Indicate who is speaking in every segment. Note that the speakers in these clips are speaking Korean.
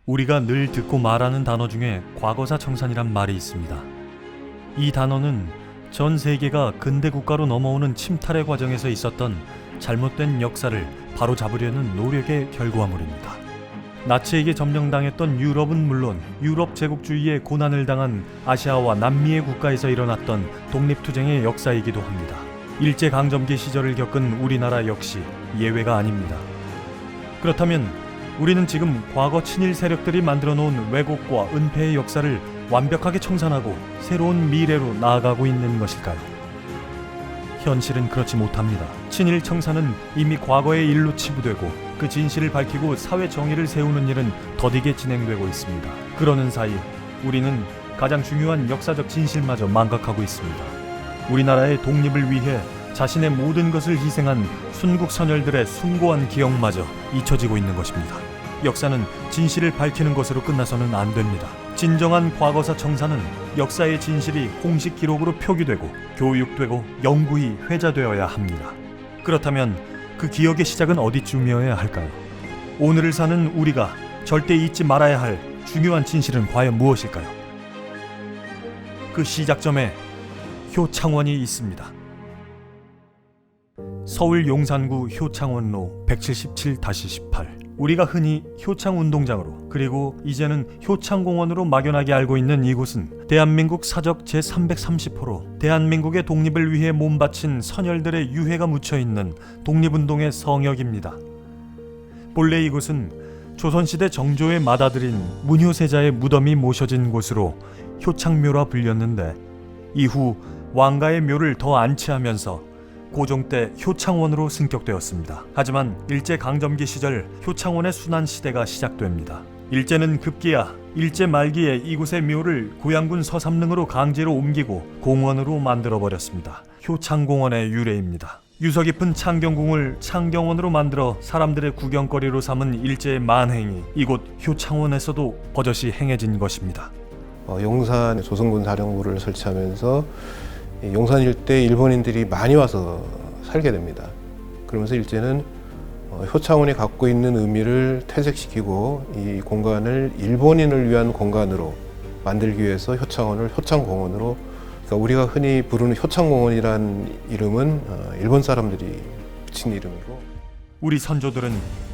Speaker 1: 우리가 늘 듣고 말하는 단어 중에 과거사 청산이란 말이 있습니다. 이 단어는 전 세계가 근대 국가로 넘어오는 침탈의 과정에서 있었던 잘못된 역사를 바로잡으려는 노력의 결과물입니다. 나치에게 점령당했던 유럽은 물론 유럽 제국주의의 고난을 당한 아시아와 남미의 국가에서 일어났던 독립투쟁의 역사이기도 합니다. 일제강점기 시절을 겪은 우리나라 역시 예외가 아닙니다. 그렇다면 우리는 지금 과거 친일 세력들이 만들어 놓은 왜곡과 은폐의 역사를 완벽하게 청산하고 새로운 미래로 나아가고 있는 것일까요? 현실은 그렇지 못합니다. 친일 청산은 이미 과거의 일로 치부되고 그 진실을 밝히고 사회 정의를 세우는 일은 더디게 진행되고 있습니다. 그러는 사이 우리는 가장 중요한 역사적 진실마저 망각하고 있습니다. 우리나라의 독립을 위해 자신의 모든 것을 희생한 순국 선열들의 숭고한 기억마저 잊혀지고 있는 것입니다. 역사는 진실을 밝히는 것으로 끝나서는 안 됩니다. 진정한 과거사 청산은 역사의 진실이 공식 기록으로 표기되고 교육되고 영구히 회자되어야 합니다. 그렇다면 그 기억의 시작은 어디쯤이어야 할까요? 오늘을 사는 우리가 절대 잊지 말아야 할 중요한 진실은 과연 무엇일까요? 그 시작점에 효창원이 있습니다. 서울 용산구 효창원로 177-18. 우리가 흔히 효창운동장으로 그리고 이제는 효창공원으로 막연하게 알고 있는 이곳은 대한민국 사적 제330호로 대한민국의 독립을 위해 몸바친 선열들의 유해가 묻혀있는 독립운동의 성역입니다. 본래 이곳은 조선시대 정조의 맏아들인 문효세자의 무덤이 모셔진 곳으로 효창묘라 불렸는데 이후 왕가의 묘를 더 안치하면서 고종 때 효창원으로 승격되었습니다. 하지만 일제강점기 시절 효창원의 순환 시대가 시작됩니다. 일제는 급기야 일제 말기에 이곳의 묘를 고양군 서삼릉으로 강제로 옮기고 공원으로 만들어버렸습니다. 효창공원의 유래입니다. 유서 깊은 창경궁을 창경원으로 만들어 사람들의 구경거리로 삼은 일제의 만행이 이곳 효창원에서도 버젓이 행해진 것입니다.
Speaker 2: 용산 조선군 사령부를 설치하면서 용산 일대 일본인들이 많이 와서 살게 됩니다. 그러면서 일제는 효창원이 갖고 있는 의미를 퇴색시키고 이 공간을 일본인을 위한 공간으로 만들기 위해서 효창원을 효창공원으로, 그러니까 우리가 흔히 부르는 효창공원이란 이름은 일본 사람들이 붙인 이름이고,
Speaker 1: 우리 선조들은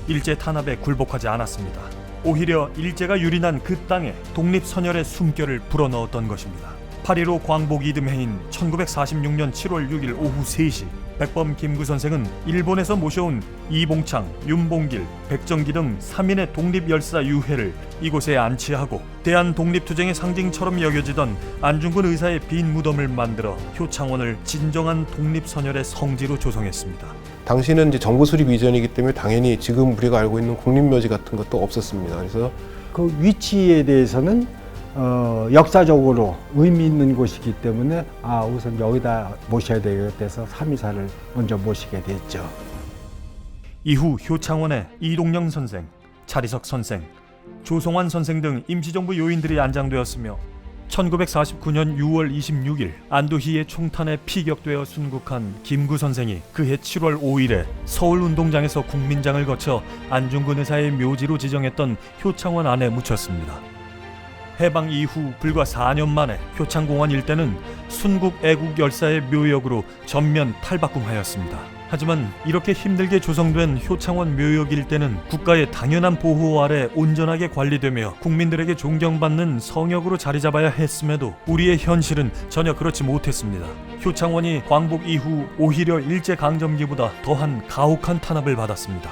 Speaker 1: 일제 탄압에 굴복하지 않았습니다. 오히려 일제가 유린한 그 땅에 독립선열의 숨결을 불어넣었던 것입니다. 8.15 광복 이듬해인 1946년 7월 6일 오후 3시 백범 김구 선생은 일본에서 모셔온 이봉창, 윤봉길, 백정기 등 3인의 독립열사 유해를 이곳에 안치하고 대한독립투쟁의 상징처럼 여겨지던 안중근 의사의 빈 무덤을 만들어 효창원을 진정한 독립선열의 성지로 조성했습니다.
Speaker 2: 당시는 이제 정부 수립 이전이기 때문에 당연히 지금 우리가 알고 있는 국립묘지 같은 것도 없었습니다. 그래서
Speaker 3: 그 위치에 대해서는 역사적으로 의미 있는 곳이기 때문에 우선 여기다 모셔야 되겠다 해서 삼이사를 먼저 모시게 됐죠.
Speaker 1: 이후 효창원에 이동영 선생, 차리석 선생, 조성환 선생 등 임시정부 요인들이 안장되었으며 1949년 6월 26일 안도희의 총탄에 피격되어 순국한 김구 선생이 그해 7월 5일에 서울운동장에서 국민장을 거쳐 안중근 의사의 묘지로 지정했던 효창원 안에 묻혔습니다. 해방 이후 불과 4년 만에 효창공원 일대는 순국 애국 열사의 묘역으로 전면 탈바꿈하였습니다. 하지만 이렇게 힘들게 조성된 효창원 묘역 일대는 국가의 당연한 보호 아래 온전하게 관리되며 국민들에게 존경받는 성역으로 자리잡아야 했음에도 우리의 현실은 전혀 그렇지 못했습니다. 효창원이 광복 이후 오히려 일제강점기보다 더한 가혹한 탄압을 받았습니다.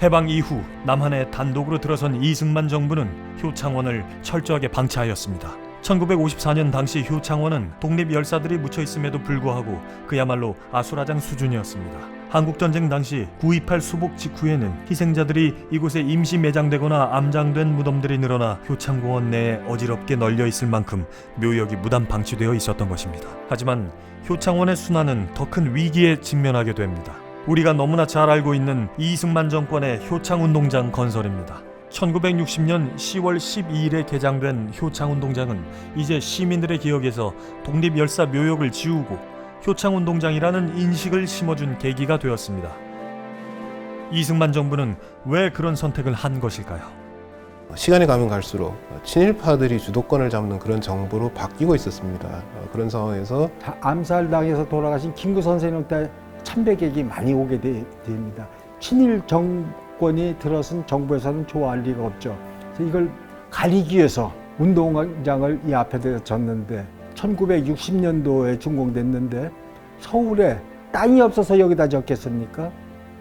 Speaker 1: 해방 이후 남한에 단독으로 들어선 이승만 정부는 효창원을 철저하게 방치하였습니다. 1954년 당시 효창원은 독립 열사들이 묻혀 있음에도 불구하고 그야말로 아수라장 수준이었습니다. 한국전쟁 당시 9.28 수복 직후에는 희생자들이 이곳에 임시 매장되거나 암장된 무덤들이 늘어나 효창공원 내에 어지럽게 널려 있을 만큼 묘역이 무단 방치되어 있었던 것입니다. 하지만 효창원의 순환은 더 큰 위기에 직면하게 됩니다. 우리가 너무나 잘 알고 있는 이승만 정권의 효창운동장 건설입니다. 1960년 10월 12일에 개장된 효창운동장은 이제 시민들의 기억에서 독립열사 묘역을 지우고 효창운동장이라는 인식을 심어준 계기가 되었습니다. 이승만 정부는 왜 그런 선택을 한 것일까요?
Speaker 2: 시간이 가면 갈수록 친일파들이 주도권을 잡는 그런 정부로 바뀌고 있었습니다. 그런 상황에서
Speaker 3: 암살당해서 돌아가신 김구 선생님 때 참배객이 많이 오게 됩니다. 친일 정권이 들어선 정부에서는 좋아할 리가 없죠. 그래서 이걸 가리기 위해서 운동장을 이 앞에다 졌는데 1960년도에 준공됐는데 서울에 땅이 없어서 여기다 적겠습니까?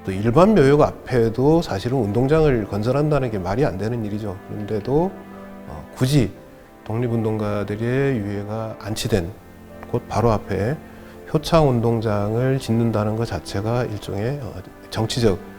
Speaker 2: 또 일반 묘역 앞에도 사실은 운동장을 건설한다는 게 말이 안 되는 일이죠. 그런데도 굳이 독립운동가들의 유해가 안치된 곳 바로 앞에 효창운동장을 짓는다는 것 자체가 일종의 정치적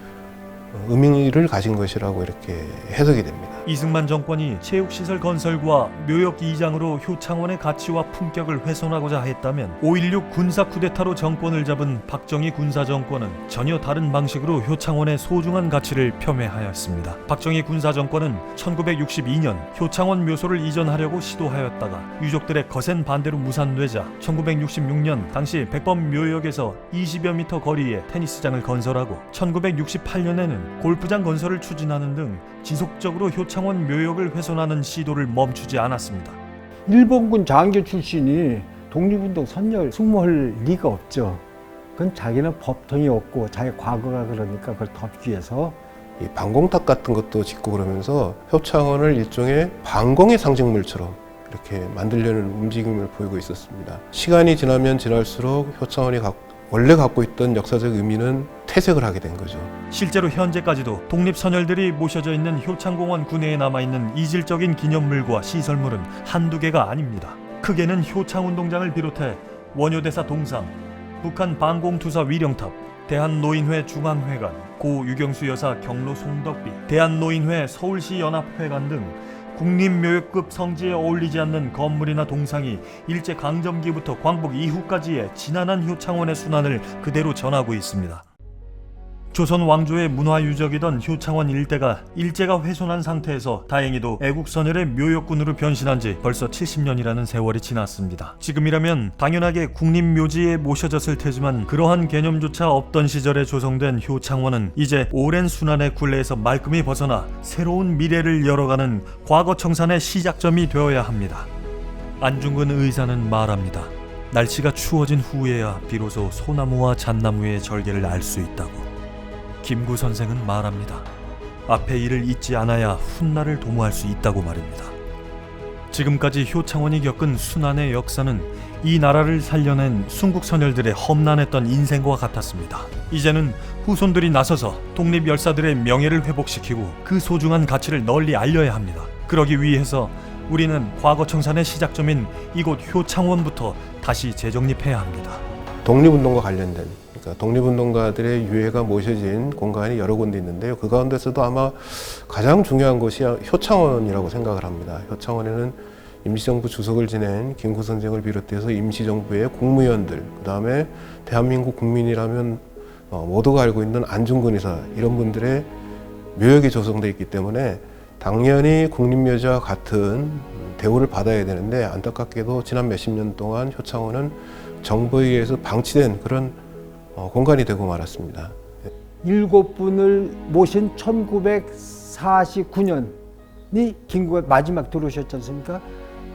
Speaker 2: 의미를 가진 것이라고 이렇게 해석이 됩니다.
Speaker 1: 이승만 정권이 체육시설 건설과 묘역 이장으로 효창원의 가치와 품격을 훼손하고자 했다면 5.16 군사 쿠데타로 정권을 잡은 박정희 군사 정권은 전혀 다른 방식으로 효창원의 소중한 가치를 폄훼하였습니다. 박정희 군사 정권은 1962년 효창원 묘소를 이전하려고 시도하였다가 유족들의 거센 반대로 무산되자 1966년 당시 백범 묘역에서 20여 미터 거리에 테니스장을 건설하고 1968년에는 골프장 건설을 추진하는 등 지속적으로 효창원 묘역을 훼손하는 시도를 멈추지 않았습니다.
Speaker 3: 일본군 장교 출신이 독립운동 선열 승모할 리가 없죠. 그건 자기는 법통이 없고 자기 과거가 그러니까 그걸 덮기 위해서
Speaker 2: 이 방공탑 같은 것도 짓고 그러면서 효창원을 일종의 방공의 상징물처럼 이렇게 만들려는 움직임을 보이고 있었습니다. 시간이 지나면 지날수록 효창원이 원래 갖고 있던 역사적 의미는 퇴색을 하게 된 거죠.
Speaker 1: 실제로 현재까지도 독립선열들이 모셔져 있는 효창공원 구내에 남아있는 이질적인 기념물과 시설물은 한두 개가 아닙니다. 크게는 효창운동장을 비롯해 원효대사 동상, 북한 방공투사 위령탑, 대한노인회 중앙회관, 고 유경수 여사 경로 송덕비, 대한노인회 서울시 연합회관 등 국립묘역급 성지에 어울리지 않는 건물이나 동상이 일제강점기부터 광복 이후까지의 지난한 효창원의 순환을 그대로 전하고 있습니다. 조선 왕조의 문화유적이던 효창원 일대가 일제가 훼손한 상태에서 다행히도 애국선열의 묘역군으로 변신한 지 벌써 70년이라는 세월이 지났습니다. 지금이라면 당연하게 국립묘지에 모셔졌을 테지만 그러한 개념조차 없던 시절에 조성된 효창원은 이제 오랜 순환의 굴레에서 말끔히 벗어나 새로운 미래를 열어가는 과거 청산의 시작점이 되어야 합니다. 안중근 의사는 말합니다. 날씨가 추워진 후에야 비로소 소나무와 잣나무의 절개를 알 수 있다고. 김구 선생은 말합니다. 앞의 일을 잊지 않아야 훗날을 도모할 수 있다고 말입니다. 지금까지 효창원이 겪은 순환의 역사는 이 나라를 살려낸 순국선열들의 험난했던 인생과 같았습니다. 이제는 후손들이 나서서 독립열사들의 명예를 회복시키고 그 소중한 가치를 널리 알려야 합니다. 그러기 위해서 우리는 과거 청산의 시작점인 이곳 효창원부터 다시 재정립해야 합니다.
Speaker 2: 독립운동과 관련된 그러니까 독립운동가들의 유해가 모셔진 공간이 여러 군데 있는데요. 그 가운데서도 아마 가장 중요한 곳이 효창원이라고 생각을 합니다. 효창원에는 임시정부 주석을 지낸 김구 선생을 비롯해서 임시정부의 국무위원들, 그 다음에 대한민국 국민이라면 모두가 알고 있는 안중근 의사 이런 분들의 묘역이 조성되어 있기 때문에 당연히 국립묘지와 같은 대우를 받아야 되는데 안타깝게도 지난 몇십 년 동안 효창원은 정부에 의해서 방치된 그런 공간이 되고 말았습니다.
Speaker 3: 7분을 모신 1949년이 김구가 마지막 들어오셨지 않습니까?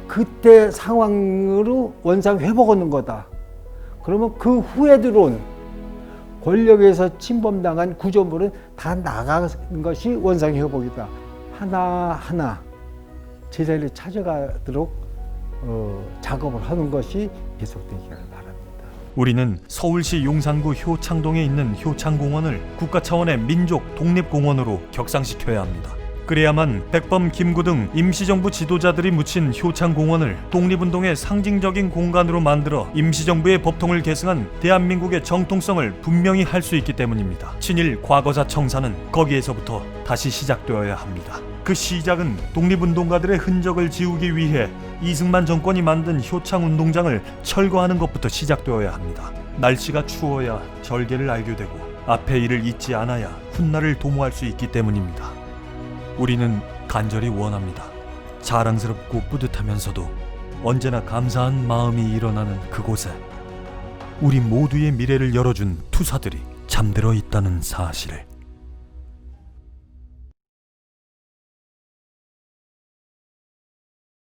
Speaker 3: 그때 상황으로 원상 회복하는 거다. 그러면 그 후에 들어온 권력에서 침범당한 구조물은 다 나가는 것이 원상 회복이다. 하나하나 제자리를 찾아가도록 작업을 하는 것이 계속되기를 바랍니다.
Speaker 1: 우리는 서울시 용산구 효창동에 있는 효창공원을 국가 차원의 민족 독립공원으로 격상시켜야 합니다. 그래야만 백범, 김구 등 임시정부 지도자들이 묻힌 효창공원을 독립운동의 상징적인 공간으로 만들어 임시정부의 법통을 계승한 대한민국의 정통성을 분명히 할 수 있기 때문입니다. 친일 과거사 청산은 거기에서부터 다시 시작되어야 합니다. 그 시작은 독립운동가들의 흔적을 지우기 위해 이승만 정권이 만든 효창운동장을 철거하는 것부터 시작되어야 합니다. 날씨가 추워야 절개를 알게 되고 앞의 일을 잊지 않아야 훗날을 도모할 수 있기 때문입니다. 우리는 간절히 원합니다. 자랑스럽고 뿌듯하면서도 언제나 감사한 마음이 일어나는 그곳에 우리 모두의 미래를 열어준 투사들이 잠들어 있다는 사실을.